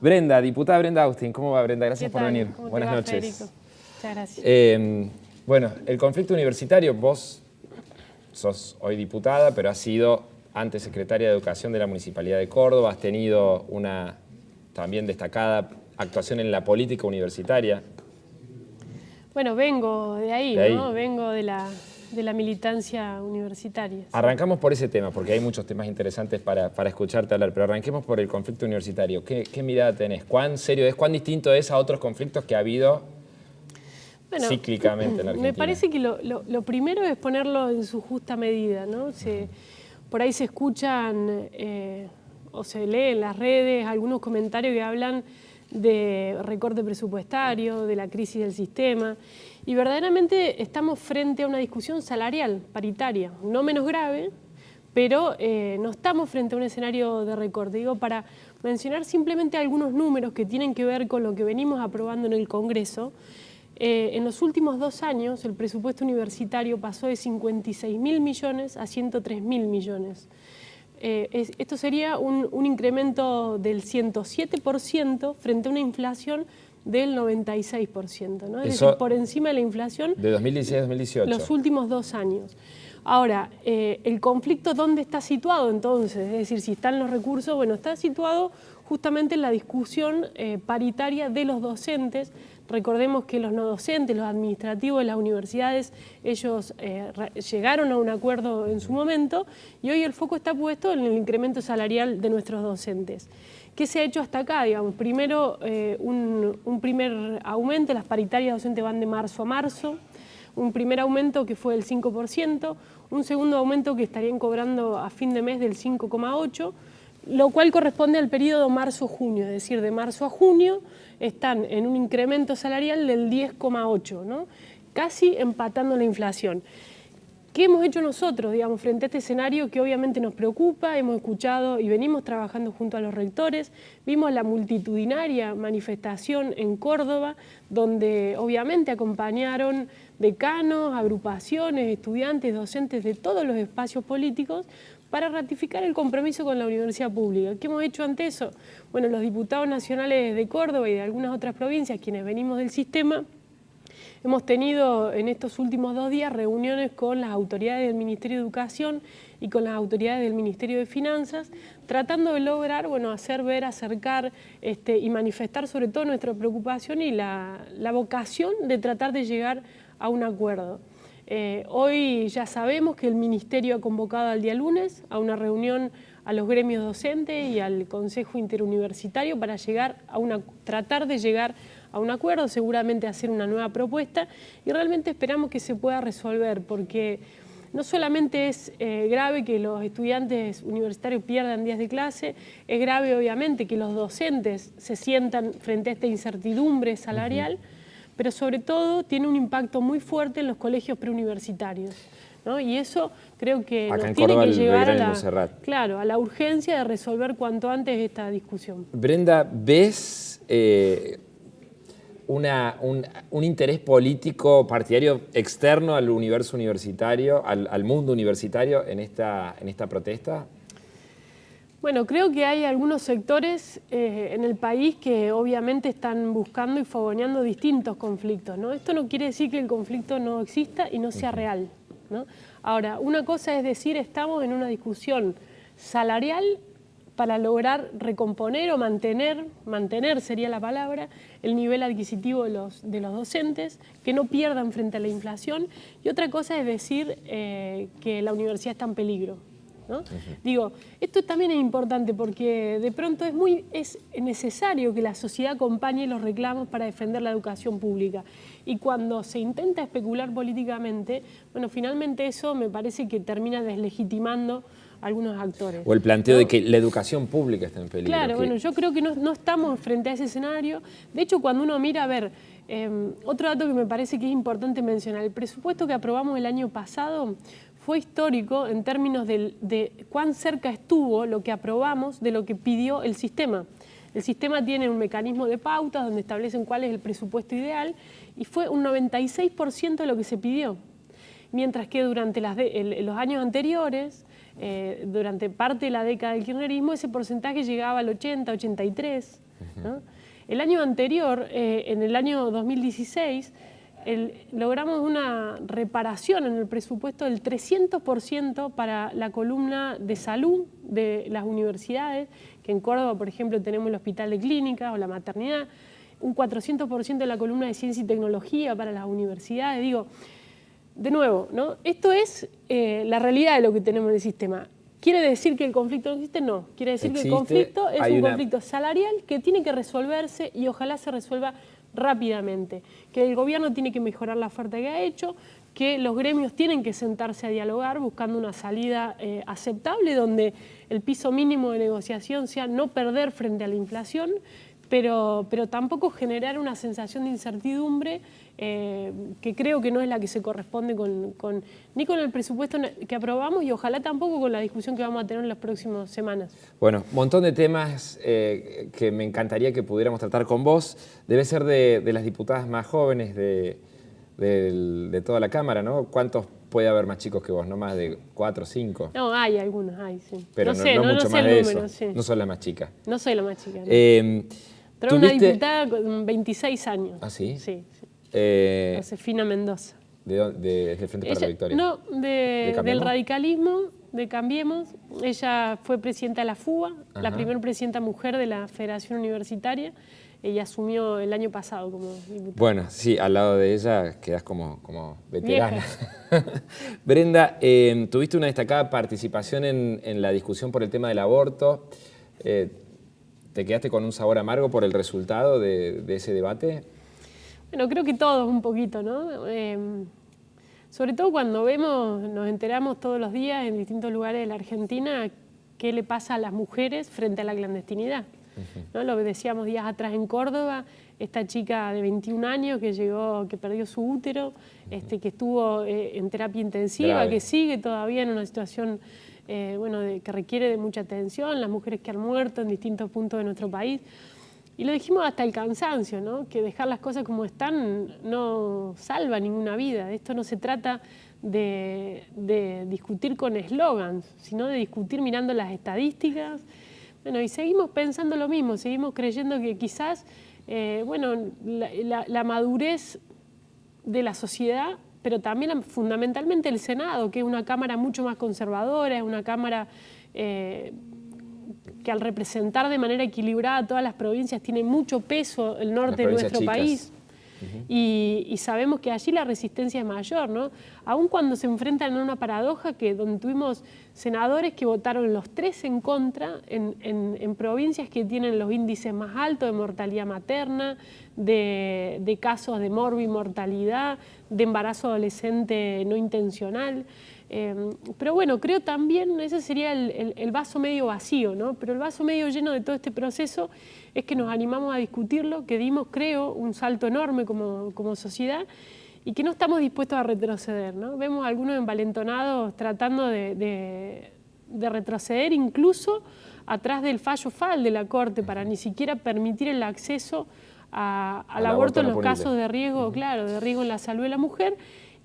Brenda, diputada Brenda Austin, ¿cómo va, Brenda? Gracias por venir. ¿Cómo te Buenas va, noches. Federico? Muchas gracias. Bueno, el conflicto universitario, vos sos hoy diputada, pero has sido antes secretaria de Educación de la Municipalidad de Córdoba, has tenido una también destacada actuación en la política universitaria. Bueno, vengo de ahí, De ahí. ¿no? Vengo de la militancia universitaria. Arrancamos por ese tema, porque hay muchos temas interesantes para escucharte hablar, pero arranquemos por el conflicto universitario. ¿Qué mirada tenés? ¿Cuán serio es? ¿Cuán distinto es a otros conflictos que ha habido cíclicamente en la Argentina? Me parece que lo primero es ponerlo en su justa medida, ¿no? Por ahí se escuchan o se lee en las redes algunos comentarios que hablan de recorte presupuestario, de la crisis del sistema, y verdaderamente estamos frente a una discusión salarial, paritaria, no menos grave, pero no estamos frente a un escenario de recorte. Digo, para mencionar simplemente algunos números que tienen que ver con lo que venimos aprobando en el Congreso. En los últimos 2 años el presupuesto universitario pasó de 56.000 millones a 103.000 millones. Esto sería un incremento del 107% frente a una inflación del 96%, ¿no? Es decir, por encima de la inflación de 2016 a 2018. Los últimos 2 años. Ahora, el conflicto, ¿dónde está situado entonces? Es decir, si están los recursos, bueno, está situado justamente en la discusión paritaria de los docentes. Recordemos que los no docentes, los administrativos de las universidades, ellos llegaron a un acuerdo en su momento y hoy el foco está puesto en el incremento salarial de nuestros docentes. ¿Qué se ha hecho hasta acá? Digamos, primero, un primer aumento, las paritarias docentes van de marzo a marzo, un primer aumento que fue del 5%, un segundo aumento que estarían cobrando a fin de mes del 5,8%, lo cual corresponde al periodo marzo-junio, es decir, de marzo a junio están en un incremento salarial del 10,8%, ¿no? Casi empatando la inflación. ¿Qué hemos hecho nosotros, digamos, frente a este escenario que obviamente nos preocupa? Hemos escuchado y venimos trabajando junto a los rectores, vimos la multitudinaria manifestación en Córdoba, donde obviamente acompañaron decanos, agrupaciones, estudiantes, docentes de todos los espacios políticos para ratificar el compromiso con la universidad pública. ¿Qué hemos hecho ante eso? Bueno, los diputados nacionales de Córdoba y de algunas otras provincias, quienes venimos del sistema, hemos tenido en estos últimos 2 días reuniones con las autoridades del Ministerio de Educación y con las autoridades del Ministerio de Finanzas, tratando de lograr, bueno, hacer ver, acercar y manifestar sobre todo nuestra preocupación y la vocación de tratar de llegar a un acuerdo. Hoy ya sabemos que el Ministerio ha convocado al día lunes a una reunión a los gremios docentes y al Consejo Interuniversitario para tratar de llegar a un acuerdo, seguramente hacer una nueva propuesta, y realmente esperamos que se pueda resolver, porque no solamente es grave que los estudiantes universitarios pierdan días de clase, es grave obviamente que los docentes se sientan frente a esta incertidumbre salarial, pero sobre todo tiene un impacto muy fuerte en los colegios preuniversitarios, ¿no? Y eso creo que acá nos en tiene Córdoba, que llevar a la urgencia de resolver cuanto antes esta discusión. Brenda, ¿ves un interés político partidario externo al universo universitario, al mundo universitario en esta protesta? Bueno, creo que hay algunos sectores en el país que obviamente están buscando y fogoneando distintos conflictos, ¿no? Esto no quiere decir que el conflicto no exista y no sea real, ¿no? Ahora, una cosa es decir, estamos en una discusión salarial para lograr recomponer o mantener sería la palabra, el nivel adquisitivo de los docentes, que no pierdan frente a la inflación, y otra cosa es decir que la universidad está en peligro, ¿no? Digo, esto también es importante porque de pronto es necesario que la sociedad acompañe los reclamos para defender la educación pública. Y cuando se intenta especular políticamente, bueno, finalmente eso me parece que termina deslegitimando a algunos actores. O el planteo, ¿no?, de que la educación pública está en peligro. Claro, bueno, yo creo que no estamos frente a ese escenario. De hecho, cuando uno mira, a ver, otro dato que me parece que es importante mencionar, el presupuesto que aprobamos el año pasado fue histórico en términos de cuán cerca estuvo lo que aprobamos de lo que pidió el sistema. El sistema tiene un mecanismo de pautas donde establecen cuál es el presupuesto ideal y fue un 96% de lo que se pidió. Mientras que durante los años anteriores, durante parte de la década del kirchnerismo, ese porcentaje llegaba al 80, 83%. ¿no? El año anterior, en el año 2016, logramos una reparación en el presupuesto del 300% para la columna de salud de las universidades, que en Córdoba, por ejemplo, tenemos el Hospital de Clínicas o la maternidad, un 400% de la columna de ciencia y tecnología para las universidades. Digo, de nuevo, ¿no? Esto es la realidad de lo que tenemos en el sistema. ¿Quiere decir que el conflicto no existe? No. Quiere decir que el conflicto es un conflicto salarial que tiene que resolverse y ojalá se resuelva rápidamente. Que el gobierno tiene que mejorar la oferta que ha hecho, que los gremios tienen que sentarse a dialogar buscando una salida aceptable donde el piso mínimo de negociación sea no perder frente a la inflación, pero tampoco generar una sensación de incertidumbre que creo que no es la que se corresponde ni con el presupuesto que aprobamos y ojalá tampoco con la discusión que vamos a tener en las próximas semanas. Bueno, un montón de temas que me encantaría que pudiéramos tratar con vos. Debe ser de las diputadas más jóvenes de toda la Cámara, ¿no? ¿Cuántos puede haber más chicos que vos? ¿No más de 4 o 5? No, hay algunos, sí. Pero no mucho más de eso. Sí. No sos la más chica. No soy la más chica. No. Pero una diputada con 26 años. ¿Ah, sí? Sí. Josefina Mendoza. ¿Desde Frente para la Victoria? No, del radicalismo, de Cambiemos. Ella fue presidenta de la FUBA, la primera presidenta mujer de la Federación Universitaria. Ella asumió el año pasado como diputada. Bueno, sí, al lado de ella quedás como veterana. Brenda, tuviste una destacada participación en la discusión por el tema del aborto. ¿Te quedaste con un sabor amargo por el resultado de ese debate? Bueno, creo que todos un poquito, ¿no? Sobre todo cuando nos enteramos todos los días en distintos lugares de la Argentina qué le pasa a las mujeres frente a la clandestinidad. ¿No? Lo que decíamos días atrás en Córdoba, esta chica de 21 años que perdió su útero, que estuvo en terapia intensiva, grave, que sigue todavía en una situación que requiere de mucha atención, las mujeres que han muerto en distintos puntos de nuestro país. Y lo dijimos hasta el cansancio, ¿no? Que dejar las cosas como están no salva ninguna vida. Esto no se trata de discutir con eslogans, sino de discutir mirando las estadísticas. Bueno, y seguimos pensando lo mismo, seguimos creyendo que quizás la madurez de la sociedad, pero también fundamentalmente el Senado, que es una Cámara mucho más conservadora, es una Cámara que al representar de manera equilibrada a todas las provincias tiene mucho peso el norte de nuestro país. Y sabemos que allí la resistencia es mayor, ¿no? Aun cuando se enfrentan a una paradoja donde tuvimos senadores que votaron los 3 en contra en provincias que tienen los índices más altos de mortalidad materna, de casos de morbimortalidad, de embarazo adolescente no intencional. Pero bueno, creo también, ese sería el vaso medio vacío, ¿no? Pero el vaso medio lleno de todo este proceso es que nos animamos a discutirlo, que dimos, creo, un salto enorme como sociedad y que no estamos dispuestos a retroceder, ¿no? Vemos a algunos envalentonados tratando de retroceder incluso atrás del fallo FAL de la Corte para ni siquiera permitir el acceso al aborto en los casos de riesgo, claro, de riesgo en la salud de la mujer.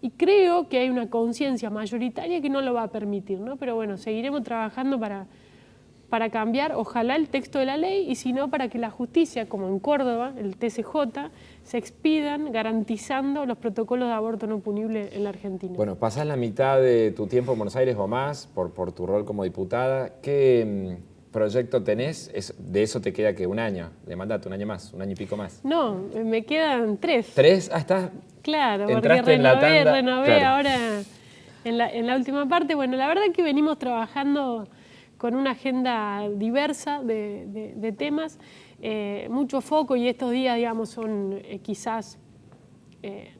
Y creo que hay una conciencia mayoritaria que no lo va a permitir, ¿no? Pero bueno, seguiremos trabajando para cambiar, ojalá, el texto de la ley y si no, para que la justicia, como en Córdoba, el TCJ, se expidan garantizando los protocolos de aborto no punible en la Argentina. Bueno, pasás la mitad de tu tiempo en Buenos Aires o más por tu rol como diputada. ¿Qué proyecto tenés? De eso te queda que un año de mandato, un año más, un año y pico más. No, me quedan 3. ¿3? Ah, estás. Claro, porque renové ahora en la última parte. Bueno, la verdad es que venimos trabajando con una agenda diversa de temas, mucho foco, y estos días, digamos, son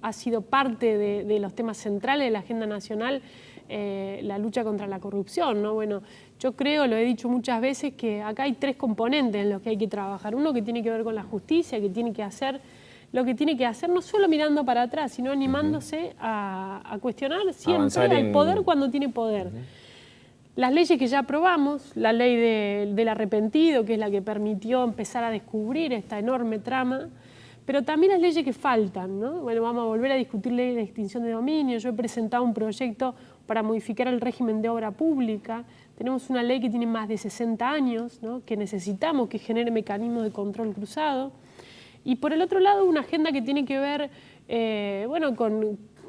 ha sido parte de los temas centrales de la agenda nacional, la lucha contra la corrupción, ¿no? Bueno, yo creo, lo he dicho muchas veces, que acá hay 3 componentes en los que hay que trabajar. Uno que tiene que ver con la justicia, que tiene que hacer lo que tiene que hacer, no solo mirando para atrás, sino animándose a cuestionar siempre al poder cuando tiene poder. Las leyes que ya aprobamos, la ley del arrepentido, que es la que permitió empezar a descubrir esta enorme trama, pero también las leyes que faltan, ¿no? Bueno, vamos a volver a discutir ley de extinción de dominio. Yo he presentado un proyecto para modificar el régimen de obra pública. Tenemos una ley que tiene más de 60 años, ¿no?, que necesitamos que genere mecanismos de control cruzado. Y por el otro lado, una agenda que tiene que ver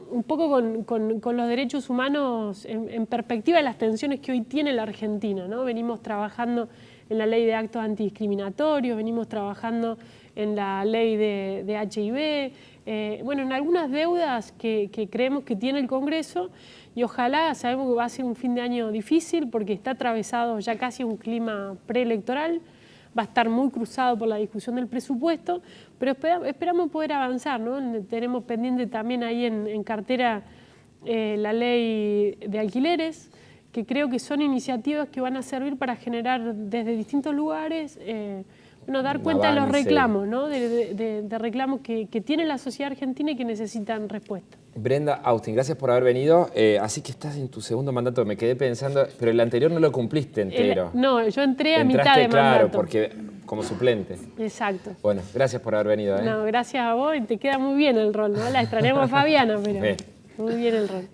un poco con los derechos humanos en perspectiva de las tensiones que hoy tiene la Argentina, ¿no? Venimos trabajando en la ley de actos antidiscriminatorios, venimos trabajando en la ley de HIV, en algunas deudas que creemos que tiene el Congreso, y ojalá, sabemos que va a ser un fin de año difícil porque está atravesado ya casi un clima preelectoral, va a estar muy cruzado por la discusión del presupuesto, pero esperamos poder avanzar, ¿no? Tenemos pendiente también ahí en cartera la ley de alquileres, que creo que son iniciativas que van a servir para generar desde distintos lugares, dar cuenta de los reclamos, ¿no?, de reclamos que tiene la sociedad argentina y que necesitan respuesta. Brenda Austin, gracias por haber venido. Así que estás en tu segundo mandato, me quedé pensando, pero el anterior no lo cumpliste entero. No, yo entré a mitad de mandato. Claro, porque como suplente. Exacto. Bueno, gracias por haber venido. No, gracias a vos, y te queda muy bien el rol, ¿no? La extrañamos a Fabiana, pero muy bien el rol.